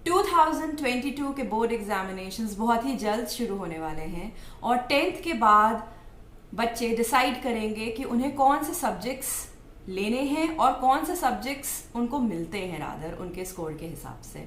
2022 के board examinations बहुत ही जल्द शुरू होने वाले हैं और 10th के बाद बच्चे डिसाइड करेंगे कि उन्हें कौन से सब्जेक्ट्स लेने हैं और कौन से सब्जेक्ट्स उनको मिलते हैं रादर उनके स्कोर के हिसाब से।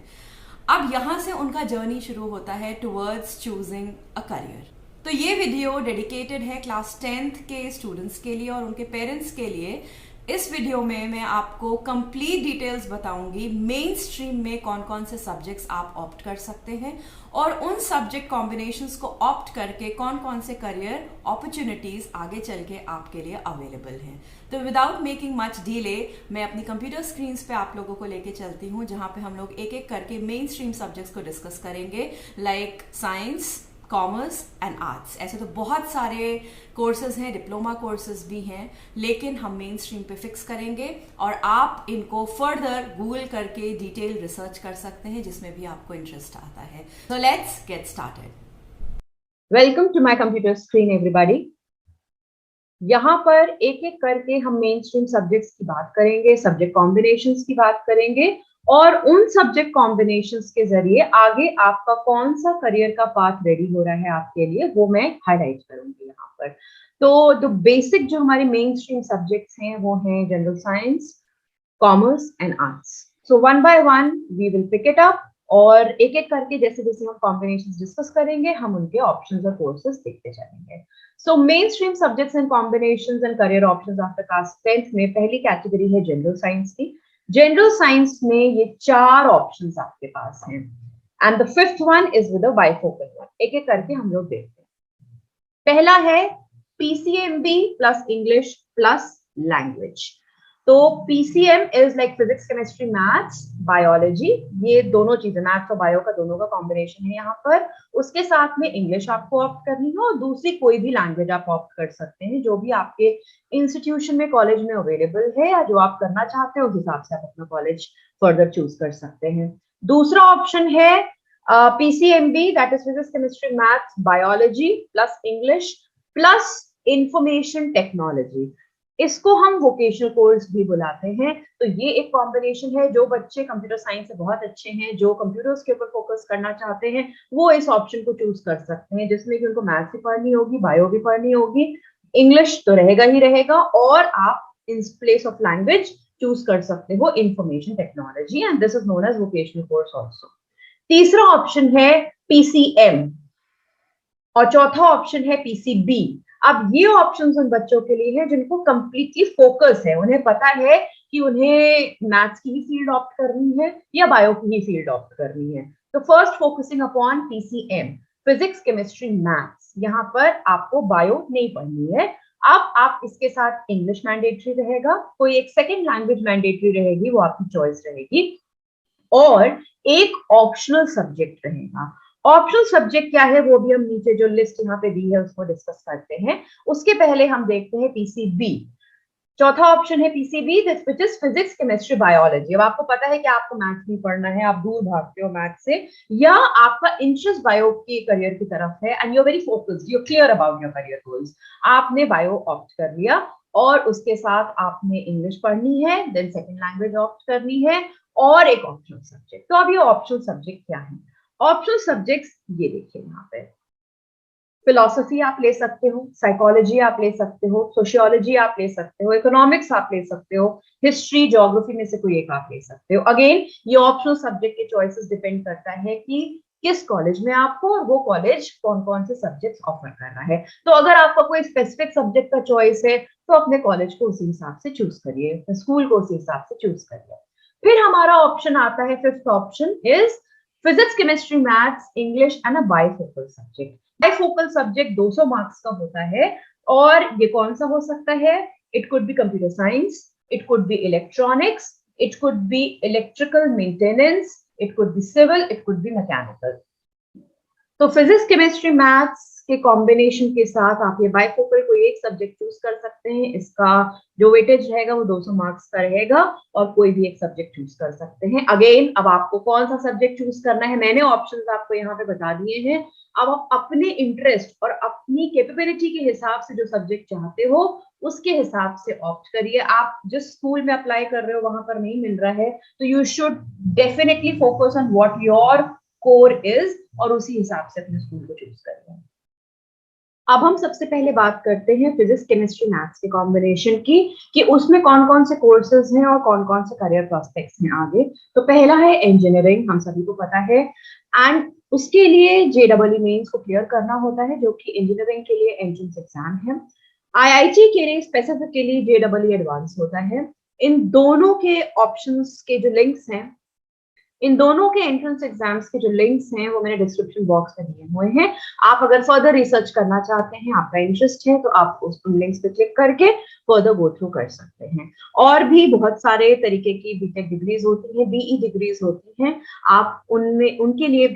अब यहाँ से उनका जर्नी शुरू होता है टुवर्ड्स चूजिंग अ करियर। तो ये वीडियो डेडिकेटेड है क्लास 10th के स्टूडेंट्स के लिए और उनके पेरेंट्स के लिए। इस वीडियो में मैं आपको कंप्लीट डिटेल्स बताऊंगी मेन स्ट्रीम में कौन कौन से सब्जेक्ट्स आप ऑप्ट कर सकते हैं और उन सब्जेक्ट कॉम्बिनेशंस को ऑप्ट करके कौन कौन से करियर अपॉर्चुनिटीज आगे चल के आपके लिए अवेलेबल हैं। तो विदाउट मेकिंग मच डिले मैं अपनी कंप्यूटर स्क्रीन्स पे आप लोगों को लेके चलती हूँ, जहां पे हम लोग एक एक करके मेन स्ट्रीम सब्जेक्ट्स को डिस्कस करेंगे, like science, commerce and arts. ऐसे तो बहुत सारे कोर्सेज हैं, डिप्लोमा कोर्सेज भी हैं, लेकिन हम मेन स्ट्रीम पे फिक्स करेंगे और आप इनको फर्दर गूगल करके डिटेल रिसर्च कर सकते हैं जिसमें भी आपको इंटरेस्ट आता है। So let's get started. Welcome to my computer screen everybody. यहाँ पर एक एक करके हम मेन स्ट्रीम सब्जेक्ट्स की बात करेंगे, सब्जेक्ट कॉम्बिनेशंस की बात करेंगे और उन सब्जेक्ट कॉम्बिनेशंस के जरिए आगे आपका कौन सा करियर का पाथ रेडी हो रहा है आपके लिए, वो मैं हाईलाइट करूंगी यहाँ पर। तो जो बेसिक जो हमारे मेन स्ट्रीम सब्जेक्ट्स हैं वो हैं general science, commerce and arts. So one by one we will pick it up और एक एक करके जैसे जैसे हम कॉम्बिनेशंस डिस्कस करेंगे हम उनके ऑप्शंस और कोर्सेज देखते चलेंगे। So main stream subjects and combinations and career options after class 10th में पहली कैटेगरी है जनरल साइंस की। जनरल साइंस में ये 4 ऑप्शंस आपके पास हैं and the fifth one is with a bifocal one. एक एक करके हम लोग देखते हैं। पहला है PCMB plus English plus language. तो PCM is like physics, chemistry, maths, biology, ये दोनों चीजें मैथ्स और बायो का दोनों का कॉम्बिनेशन है यहाँ पर। उसके साथ में इंग्लिश आपको ऑप्ट करनी है और दूसरी कोई भी लैंग्वेज आप ऑप्ट कर सकते हैं जो भी आपके इंस्टीट्यूशन में, कॉलेज में अवेलेबल है या जो आप करना चाहते हैं उस हिसाब से आप अपना कॉलेज फर्दर चूज कर सकते हैं। दूसरा ऑप्शन है PCMB, that is physics, chemistry, maths, biology plus English plus information technology. इसको हम वोकेशनल कोर्स भी बुलाते हैं। तो ये एक कॉम्बिनेशन है। जो बच्चे कंप्यूटर साइंस से बहुत अच्छे हैं, जो कंप्यूटर्स के ऊपर फोकस करना चाहते हैं, वो इस ऑप्शन को चूज कर सकते हैं जिसमें कि उनको मैथ्स भी पढ़नी होगी, बायो भी पढ़नी होगी, इंग्लिश तो रहेगा ही रहेगा और आप in place of language choose कर सकते हो information technology and this is known as vocational course also. तीसरा ऑप्शन है पीसीएम और चौथा ऑप्शन है पीसीबी। अब ये ऑप्शंस उन बच्चों के लिए है जिनको कंप्लीटली फोकस है, उन्हें पता है कि उन्हें मैथ्स की ही फील्ड ऑप्ट करनी है या बायो की ही फील्ड ऑप्ट करनी है। तो first focusing upon PCM, physics, chemistry, maths. यहाँ पर आपको बायो नहीं पढ़नी है। अब आप इसके साथ इंग्लिश मैंडेटरी रहेगा, कोई एक सेकेंड लैंग्वेज मैंडेटरी रहेगी, वो आपकी चॉइस रहेगी और एक ऑप्शनल सब्जेक्ट रहेगा। ऑप्शनल सब्जेक्ट क्या है वो भी हम नीचे जो लिस्ट यहाँ पे दी है उसको डिस्कस करते हैं। उसके पहले हम देखते हैं पीसीबी। चौथा ऑप्शन है PCB, this which is physics, chemistry, biology. अब आपको पता है कि आपको मैथ्स नहीं पढ़ना है, आप दूर भागते हो मैथ्स से, या आपका इंटरेस्ट बायो के करियर की तरफ है and you are very focused, you are clear about your career goals. आपने बायो ऑप्ट कर लिया और उसके साथ आपने इंग्लिश पढ़नी है, देन सेकेंड लैंग्वेज ऑप्ट करनी है और एक ऑप्शनल सब्जेक्ट। तो अब ये ऑप्शनल सब्जेक्ट क्या है? ऑप्शनल सब्जेक्ट्स ये देखिए यहाँ पे, फिलॉसफी आप ले सकते हो, साइकोलॉजी आप ले सकते हो, सोशियोलॉजी आप ले सकते हो, इकोनॉमिक्स आप ले सकते हो, हिस्ट्री, ज्योग्राफी में से कोई एक आप ले सकते हो। अगेन ये ऑप्शनल सब्जेक्ट के चॉइसेस डिपेंड करता है कि किस कॉलेज में आपको और वो कॉलेज कौन कौन से सब्जेक्ट्स ऑफर कर रहा है। तो अगर आपका कोई स्पेसिफिक सब्जेक्ट का चॉइस है तो अपने कॉलेज को उसी हिसाब से चूज करिए, स्कूल को उसी हिसाब से चूज करिए। फिर हमारा ऑप्शन आता है, fifth option is physics, chemistry, maths, English and a bifocal subject. Bifocal subject 200 marks का होता है और ये कौन सा हो सकता है? It could be computer science, it could be electronics, it could be electrical maintenance, it could be civil, it could be mechanical. तो फिजिक्स, केमिस्ट्री, मैथ्स, के कॉम्बिनेशन के साथ आप ये बाइफोकल कोई एक सब्जेक्ट चूज कर सकते हैं। इसका जो वेटेज रहेगा वो 200 मार्क्स का रहेगा और कोई भी एक सब्जेक्ट चूज कर सकते हैं। अगेन अब आपको कौन सा सब्जेक्ट चूज करना है, मैंने ऑप्शंस आपको यहाँ पे बता दिए हैं। अब आप अपने इंटरेस्ट और अपनी कैपेबिलिटी के हिसाब से जो सब्जेक्ट चाहते हो उसके हिसाब से ऑप्ट करिए। आप जिस स्कूल में अप्लाई कर रहे हो वहां पर नहीं मिल रहा है तो you should definitely focus on what your core is और उसी हिसाब से अपने स्कूल को चूज करिए। अब हम सबसे पहले बात करते हैं फिजिक्स केमिस्ट्री मैथ्स के कॉम्बिनेशन की, कि उसमें कौन कौन से कोर्सेज हैं और कौन कौन से करियर प्रोस्पेक्ट्स हैं आगे। तो पहला है इंजीनियरिंग, हम सभी को पता है, एंड उसके लिए जेडबलई मेंस को क्लियर करना होता है जो कि इंजीनियरिंग के लिए एंट्रेंस एग्जाम है। आईआईटी के लिए स्पेसिफिकली जेडबलई एडवांस होता है। इन दोनों के ऑप्शंस के जो लिंक्स हैं, इन दोनों के एंट्रेंस एग्जाम्स के जो लिंक्स हैं वो मैंने डिस्क्रिप्शन बॉक्स में दिए हुए हैं। आप अगर फर्दर रिसर्च करना चाहते हैं, आपका इंटरेस्ट है, तो आप उन लिंक्स पे क्लिक करके फर्दर गो थ्रू कर सकते हैं। और भी बहुत सारे तरीके की बीटेक डिग्रीज होती हैं, बीई डिग्रीज होती हैं, आप उनके लिए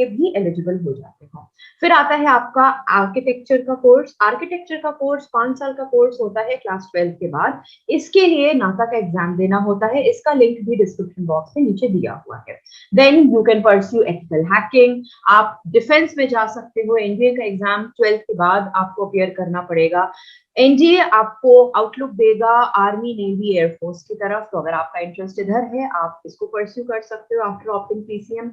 भी एलिजिबल हो जाते हो। फिर आता है आपका आर्किटेक्चर का कोर्स। आर्किटेक्चर का कोर्स 5 साल का कोर्स होता है क्लास 12 के बाद। इसके लिए नासा का एग्जाम देना होता है, इसका लिंक भी डिस्क्रिप्शन बॉक्स में नीचे दिया हुआ है। Then you can pursue ethical hacking, आप डिफेंस में जा सकते हो। एनडीए का एग्जाम 12th के बाद आपको अपियर करना पड़ेगा। एनडीए आपको आउटलुक देगा आर्मी, नेवी, एयरफोर्स की तरफ, तो अगर आपका इंटरेस्ट इधर है आप इसको परस्यू कर सकते हो आफ्टर ऑप्टिंग पीसीएम।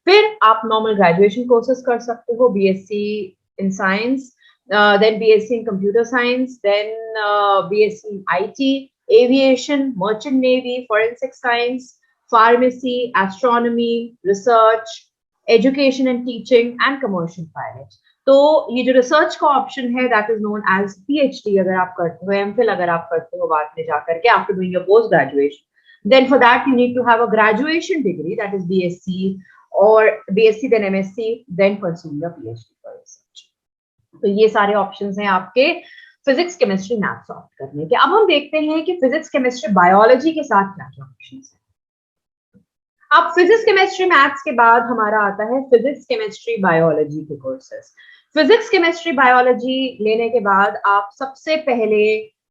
फिर आप नॉर्मल ग्रेजुएशन कोर्सेज कर सकते हो, BSc in science, then BSc in computer science, then BSc in IT, aviation, merchant navy, forensic science, pharmacy, astronomy, research, education and teaching, and commercial pilot. तो ये जो research का option है that is known as PhD अगर आप करते हो, MPhil अगर आप करते हो बाद में जाकर के after doing your post graduation, then for that you need to have a graduation degree that is BSc और BSc then MSc then pursuing a PhD for research. तो ये सारे ऑप्शंस हैं आपके फिजिक्स केमिस्ट्री मैथ्स ऑप्ट करने के। अब हम देखते हैं कि फिजिक्स केमिस्ट्री बायोलॉजी के साथ क्या क्या ऑप्शंस हैं। अब फिजिक्स केमिस्ट्री मैथ्स के बाद हमारा आता है फिजिक्स केमिस्ट्री बायोलॉजी के कोर्सेज। फिजिक्स केमिस्ट्री बायोलॉजी लेने के बाद आप सबसे पहले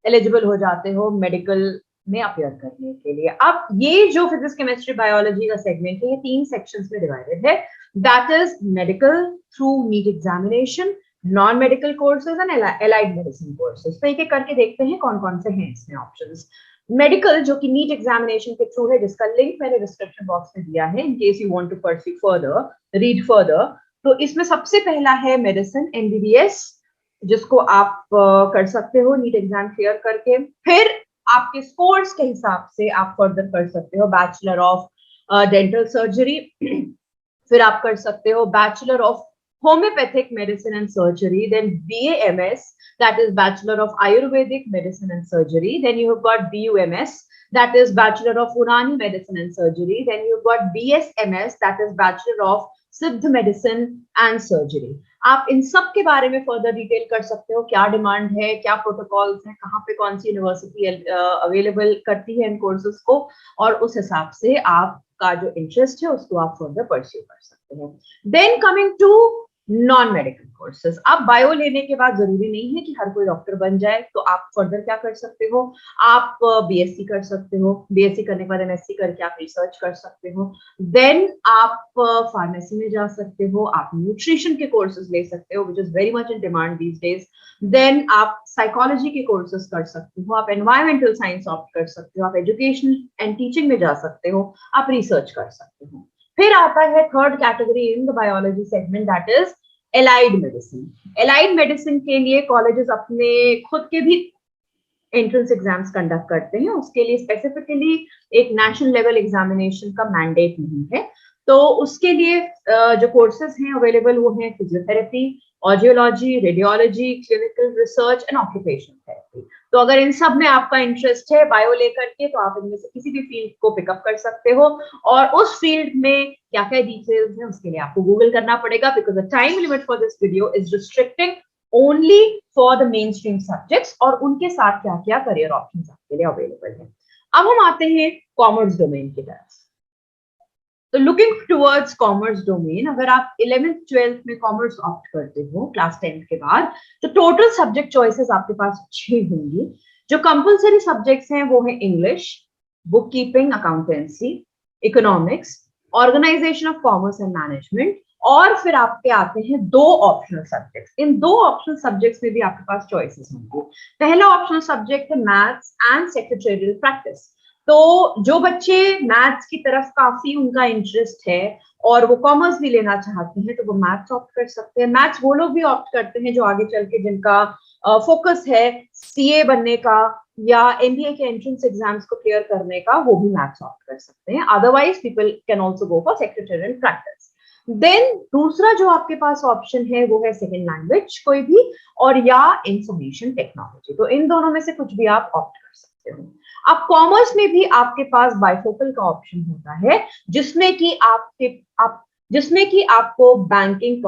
एलिजिबल हो जाते हो मेडिकल में अपियर करने के लिए। अब ये जो फिजिक्स केमिस्ट्री बायोलॉजी का सेगमेंट है ये 3 सेक्शंस में डिवाइडेड है, that is medical through NEET examination, non medical courses and allied medicine courses. तो एक एक करके देखते हैं कौन कौन से हैं इसमें ऑप्शंस। मेडिकल जो कि नीट एग्जामिनेशन के थ्रू है, जिसका लिंक मैंने डिस्क्रिप्शन बॉक्स में दिया है in case you want to pursue further, read further. तो इसमें सबसे पहला है मेडिसिन एमबीबीएस, जिसको आप कर सकते हो नीट एग्जाम क्लियर करके। फिर आपके स्कोर्स के हिसाब से आप फर्दर कर सकते हो बैचलर ऑफ डेंटल सर्जरी, फिर आप कर सकते हो bachelor of homeopathic medicine and surgery, then BAMS, that is Bachelor of Ayurvedic Medicine and Surgery, then you have got BUMS, that is Bachelor of Unani Medicine and Surgery, then you've got BSMS, that is Bachelor of Siddha Medicine and Surgery. आप इन सब के बारे में further detail कर सकते हो, क्या demand है, क्या प्रोटोकॉल्स हैं, कहाँ पे कौन सी यूनिवर्सिटी अवेलेबल करती है इन कोर्सेज को, और उस हिसाब से आपका जो इंटरेस्ट है उसको आप फर्दर परस्यू कर सकते हैं। Then coming to non medical courses. अब बायो लेने के बाद जरूरी नहीं है कि हर कोई डॉक्टर बन जाए, तो आप फर्दर क्या कर सकते हो, आप बीएससी कर सकते हो, बीएससी करने के बाद एमएससी करके आप रिसर्च कर सकते हो, देन आप फार्मेसी में जा सकते हो, आप न्यूट्रिशन के कोर्सेज ले सकते हो which is very much in demand these days, देन आप साइकोलॉजी के कोर्सेज कर सकते हो, आप एनवायरमेंटल साइंस ऑप्ट कर सकते हो, आप एजुकेशन एंड टीचिंग में जा सकते हो, आप रिसर्च कर सकते हो। फिर आता है third category in the biology segment that is allied medicine. Allied medicine के लिए कॉलेजेस अपने खुद के भी एंट्रेंस एग्जाम्स कंडक्ट करते हैं, उसके लिए स्पेसिफिकली एक नेशनल लेवल एग्जामिनेशन का मैंडेट नहीं है। तो उसके लिए जो कोर्सेज हैं अवेलेबल वो हैं physiotherapy, audiology, radiology, clinical research and occupational therapy. तो अगर इन सब में आपका इंटरेस्ट है बायो लेकर के, तो आप इनमें से किसी भी फील्ड को पिकअप कर सकते हो, और उस फील्ड में क्या क्या डिटेल्स हैं उसके लिए आपको गूगल करना पड़ेगा, because the time limit for this video is restricting only for the main stream subjects, और उनके साथ क्या क्या करियर ऑप्शंस आपके लिए अवेलेबल है। अब हम आते हैं कॉमर्स डोमेन की तरफ। तो लुकिंग टुवर्ड्स कॉमर्स डोमेन, अगर आप 11th 12th में कॉमर्स ऑप्ट करते हो क्लास 10th के बाद, तो टोटल सब्जेक्ट चॉइसेस आपके पास 6 होंगी। जो कंपलसरी सब्जेक्ट्स हैं वो है English, book keeping, accountancy, economics, organisation of commerce and management, और फिर आपके आते हैं 2 ऑप्शनल सब्जेक्ट्स। इन 2 ऑप्शनल सब्जेक्ट्स में भी आपके पास चॉइसेस होंगे। पहला ऑप्शनल सब्जेक्ट है मैथ्स एंड सेक्रेटरियल प्रैक्टिस। तो जो बच्चे मैथ्स की तरफ काफी उनका इंटरेस्ट है और वो कॉमर्स भी लेना चाहते हैं, तो वो मैथ्स ऑप्ट कर सकते हैं। मैथ्स वो लोग भी ऑप्ट करते हैं जो आगे चल के जिनका फोकस है सीए बनने का या एमबीए के एंट्रेंस एग्जाम्स को क्लियर करने का, वो भी मैथ्स ऑप्ट कर सकते हैं। Otherwise people can also go for secretarial practice. Then दूसरा जो आपके पास ऑप्शन है वो है सेकेंड लैंग्वेज कोई भी, और या इंफॉर्मेशन टेक्नोलॉजी। तो इन दोनों में से कुछ भी आप ऑप्ट कर सकते हो। अब कॉमर्स में भी आपके पास बाइफोकल का ऑप्शन होता है, जिसमें कि आपको बैंकिंग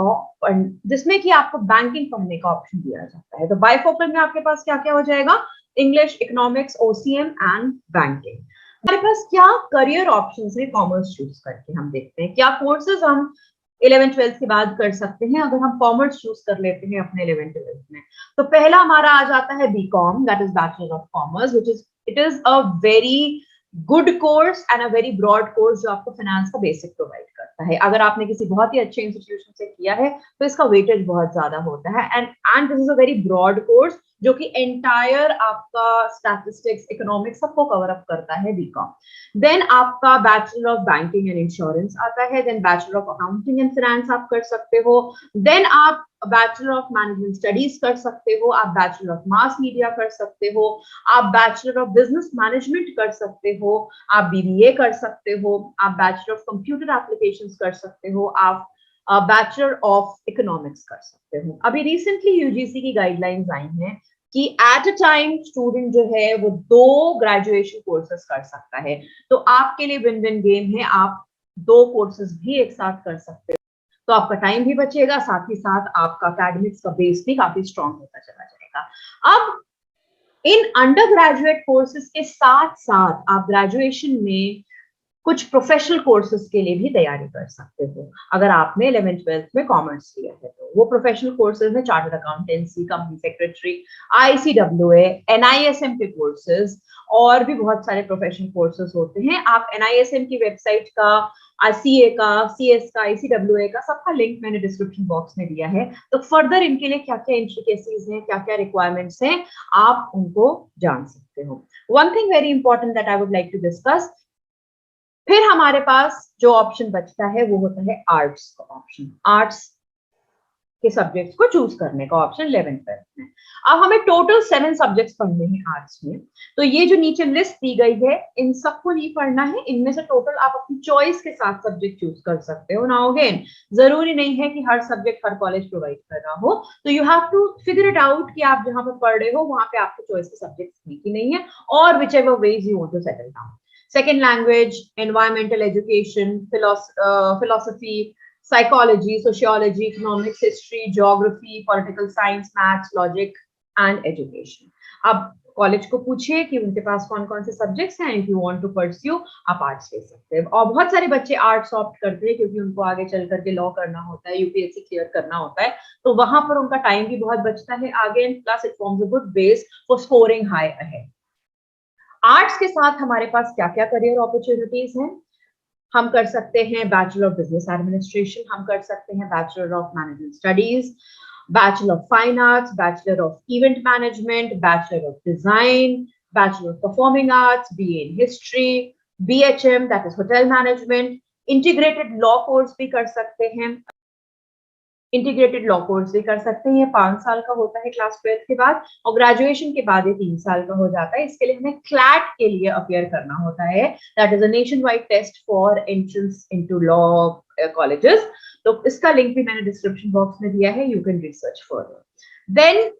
पढ़ने का ऑप्शन दिया जाता है। तो बाइफोकल में आपके पास क्या क्या हो जाएगा? English, economics, OCM and banking. हमारे पास क्या करियर ऑप्शंस है कॉमर्स चूज करके, हम देखते हैं क्या कोर्सेज हम 11th 12th के बाद कर सकते हैं अगर हम कॉमर्स चूज कर लेते हैं अपने 11th 12th में। तो पहला हमारा आ जाता है BCom, that is bachelor of commerce, which is it is a very good course and a very broad course जो आपको फाइनेंस का बेसिक प्रोवाइड करता है। अगर आपने किसी बहुत ही अच्छे इंस्टीट्यूशन से किया है तो इसका वेटेज बहुत ज्यादा होता है, and this is a very broad course जो कि एंटायर आपका स्टैटिस्टिक्स, इकोनॉमिक्स सबको कवर अप करता है बीकॉम। देन आपका bachelor of banking and insurance आता है, then bachelor of accounting and finance आप कर सकते हो, देन आप बैचलर ऑफ मैनेजमेंट स्टडीज कर सकते हो, आप बैचलर ऑफ मास मीडिया कर सकते हो, आप बैचलर ऑफ बिजनेस मैनेजमेंट कर सकते हो, आप बीबीए कर सकते हो, आप बैचलर ऑफ कंप्यूटर एप्लीकेशंस कर सकते हो, आप बैचलर ऑफ इकोनॉमिक्स कर सकते हो। अभी रिसेंटली यूजीसी की गाइडलाइंस आई हैं कि एट अ टाइम स्टूडेंट जो है वो 2 ग्रेजुएशन कोर्सेज कर सकता है। तो आपके लिए विन विन गेम है, आप 2 कोर्सेज भी एक साथ कर सकते हो, तो आपका टाइम भी बचेगा, साथ ही साथ आपका एकेडमिक्स का बेस भी काफी स्ट्रांग होता चला जाएगा। अब इन अंडर ग्रेजुएट कोर्सेज के साथ साथ आप ग्रेजुएशन में कुछ प्रोफेशनल कोर्सेज के लिए भी तैयारी कर सकते हो। अगर आपने 11th 12th में कॉमर्स लिया है तो वो प्रोफेशनल कोर्सेज में chartered accountancy, company secretary, ICWA, NISM के कोर्सेज और भी बहुत सारे प्रोफेशनल कोर्सेज होते हैं। आप एनआईएसएम की वेबसाइट का, सीए का, सीएस का, आईसीडब्ल्यूए का सबका लिंक मैंने डिस्क्रिप्शन बॉक्स में दिया है। तो फर्दर इनके लिए क्या क्या इंट्रिकेसीज हैं, क्या क्या रिक्वायरमेंट्स हैं, आप उनको जान सकते हो। One thing very important that I would like to discuss, फिर हमारे पास जो ऑप्शन बचता है वो होता है आर्ट्स का ऑप्शन, आर्ट्स के सब्जेक्ट्स को चूज करने का ऑप्शन 11th 12th में। अब हमें टोटल 7 सब्जेक्ट्स पढ़ने हैं आर्ट्स में। तो ये जो नीचे लिस्ट दी गई है इन सबको नहीं पढ़ना है, इनमें से टोटल आप अपनी चॉइस के साथ सब्जेक्ट चूज कर सकते हो। नाउ अगेन जरूरी नहीं है कि हर सब्जेक्ट हर कॉलेज प्रोवाइड कर रहा हो, तो you have to figure it out कि आप जहां पर पढ़ रहे हो वहां पे आपको चॉइस के सब्जेक्ट्स है कि नहीं है, और whichever ways you want to settle down. Second language, environmental education, philosophy, psychology, sociology, economics, history, geography, political science, maths, logic and education. अब कॉलेज को पूछिए कि उनके पास कौन कौन से सब्जेक्ट्स हैं, if you want to pursue आप आर्ट्स ले सकते हैं। और बहुत सारे बच्चे आर्ट्स ऑप्ट करते हैं क्योंकि उनको आगे चल करके लॉ करना होता है, यूपीएससी क्लियर करना होता है, तो वहां पर उनका टाइम भी बहुत बचता है आगे, and plus it forms a good base for scoring high ahead. Arts के साथ हमारे पास क्या क्या करियर अपॉर्चुनिटीज हैं? हम कर सकते हैं बैचलर ऑफ बिजनेस एडमिनिस्ट्रेशन, हम कर सकते हैं bachelor of management studies, bachelor of fine arts, bachelor of event management, bachelor of design, bachelor of performing arts, BA in history, BHM that is hotel management, integrated law course भी कर सकते हैं। Integrated law course भी कर सकते हैं, ये 5 साल का होता है क्लास 12th के बाद, और ग्रेजुएशन के बाद ये 3 साल का हो जाता है। इसके लिए हमें क्लैट के लिए अपियर करना होता है, that is a nationwide test for entrance into law colleges. तो इसका लिंक भी मैंने डिस्क्रिप्शन बॉक्स में दिया है, you can research further. Then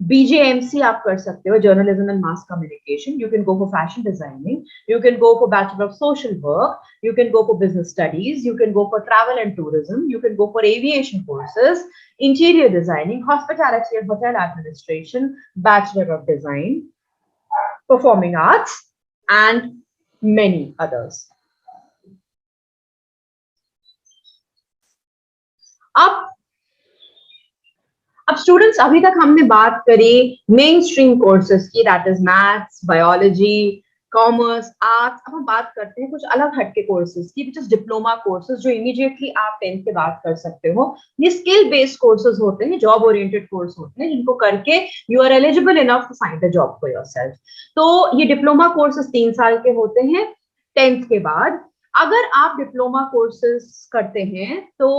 BJMC आप कर सकते हो, journalism and mass communication, you can go for fashion designing, you can go for bachelor of social work, you can go for business studies, you can go for travel and tourism, you can go for aviation courses, interior designing, hospitality and hotel administration, bachelor of design, performing arts and many others. अब students, अभी तक हमने बात करी main stream courses की, that is maths, biology, commerce, arts. अब हम बात करते हैं कुछ अलग हटके कोर्सेज की, विच इज डिप्लोमा कोर्सेज, जो इमीडिएटली आप 10th के बाद कर सकते हो। ये स्किल बेस्ड कोर्सेज होते हैं, जॉब ओरिएंटेड कोर्स होते हैं, जिनको करके you are eligible enough to find a job for yourself. तो ये डिप्लोमा कोर्सेज 3 साल के होते हैं 10th के बाद। अगर आप डिप्लोमा कोर्सेज करते हैं तो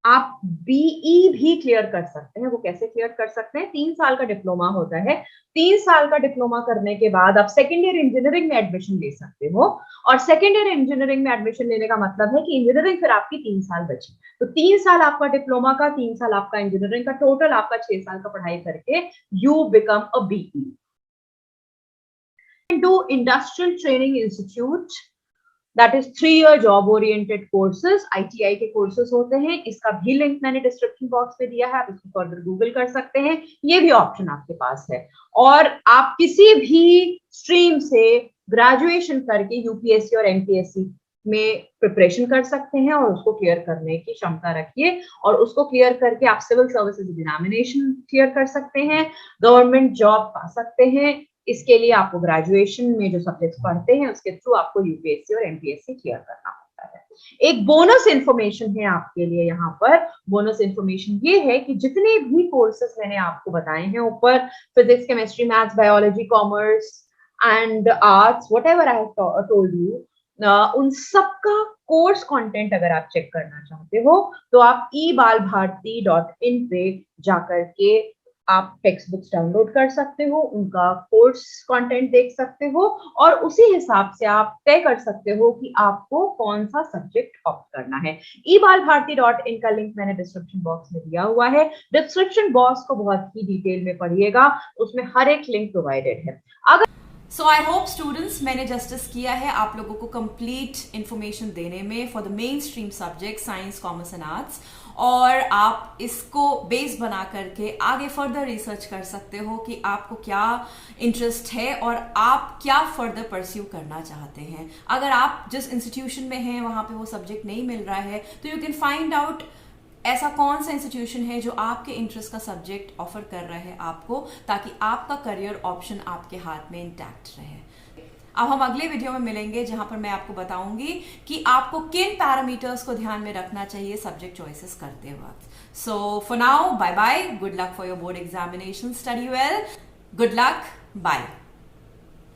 आप बीई भी क्लियर कर सकते हैं। वो कैसे क्लियर कर सकते हैं? 3 साल का डिप्लोमा होता है। 3 साल का डिप्लोमा करने के बाद आप सेकेंड ईयर इंजीनियरिंग में एडमिशन ले सकते हो। और सेकेंड ईयर इंजीनियरिंग में एडमिशन लेने का मतलब है कि इंजीनियरिंग फिर आपकी 3 साल बची। तो 3 साल आपका डिप्लोमा का, 3 साल आपका इंजीनियरिंग का, टोटल आपका 6 साल का पढ़ाई करके you become a BE. Do industrial training institute, that is 3 year job oriented courses, ITI के कोर्सेज होते हैं। इसका भी लिंक मैंने डिस्क्रिप्शन बॉक्स में दिया है, आप इसको फर्दर गूगल कर सकते हैं। ये भी ऑप्शन आपके पास है। और आप किसी भी स्ट्रीम से ग्रेजुएशन करके यूपीएससी और एमपीएससी में प्रिपरेशन कर सकते हैं और उसको क्लियर करने की क्षमता रखिए। और उसको क्लियर करके आप सिविल सर्विसेज एग्जामिनेशन क्लियर कर सकते हैं, गवर्नमेंट जॉब पा सकते हैं। इसके लिए आपको ग्रेजुएशन में जो सब्जेक्ट्स पढ़ते हैं उसके थ्रू आपको यूपीएससी और एमपीएससी क्लियर करना होता है। एक बोनस इंफॉर्मेशन है आपके लिए यहाँ पर। बोनस इंफॉर्मेशन ये है कि जितने भी कोर्सेज मैंने आपको बताए हैं ऊपर, physics, chemistry, maths, biology, commerce and arts, whatever I have told you, उन सबका कोर्स कंटेंट अगर आप चेक करना चाहते हो तो आप ebalbharti.in पे जाकर के आप टेक्स्ट बुक्स डाउनलोड कर सकते हो, उनका कोर्स कंटेंट देख सकते हो और उसी हिसाब से आप तय कर सकते हो कि आपको कौन सा सब्जेक्ट ऑप्ट करना है। ebalbharti.in का लिंक मैंने डिस्क्रिप्शन बॉक्स में दिया हुआ है। डिस्क्रिप्शन बॉक्स को बहुत ही डिटेल में पढ़िएगा, उसमें हर एक लिंक प्रोवाइडेड है। अगर सो आई होप स्टूडेंट्स मैंने जस्टिस किया है आप लोगों को कंप्लीट इंफॉर्मेशन देने में for the main stream subject science, commerce and arts, और आप इसको बेस बना करके आगे फर्दर रिसर्च कर सकते हो कि आपको क्या इंटरेस्ट है और आप क्या फर्दर परस्यू करना चाहते हैं। अगर आप जिस इंस्टीट्यूशन में हैं वहां पे वो सब्जेक्ट नहीं मिल रहा है तो यू कैन फाइंड आउट ऐसा कौन सा इंस्टीट्यूशन है जो आपके इंटरेस्ट का सब्जेक्ट ऑफर कर रहा है आपको, ताकि आपका करियर ऑप्शन आपके हाथ में इंटैक्ट रहे। अब हम अगले वीडियो में मिलेंगे जहां पर मैं आपको बताऊंगी कि आपको किन पैरामीटर्स को ध्यान में रखना चाहिए सब्जेक्ट चॉइसेस करते वक्त। So for now, bye bye, good luck for your board examination, study well, good luck, bye.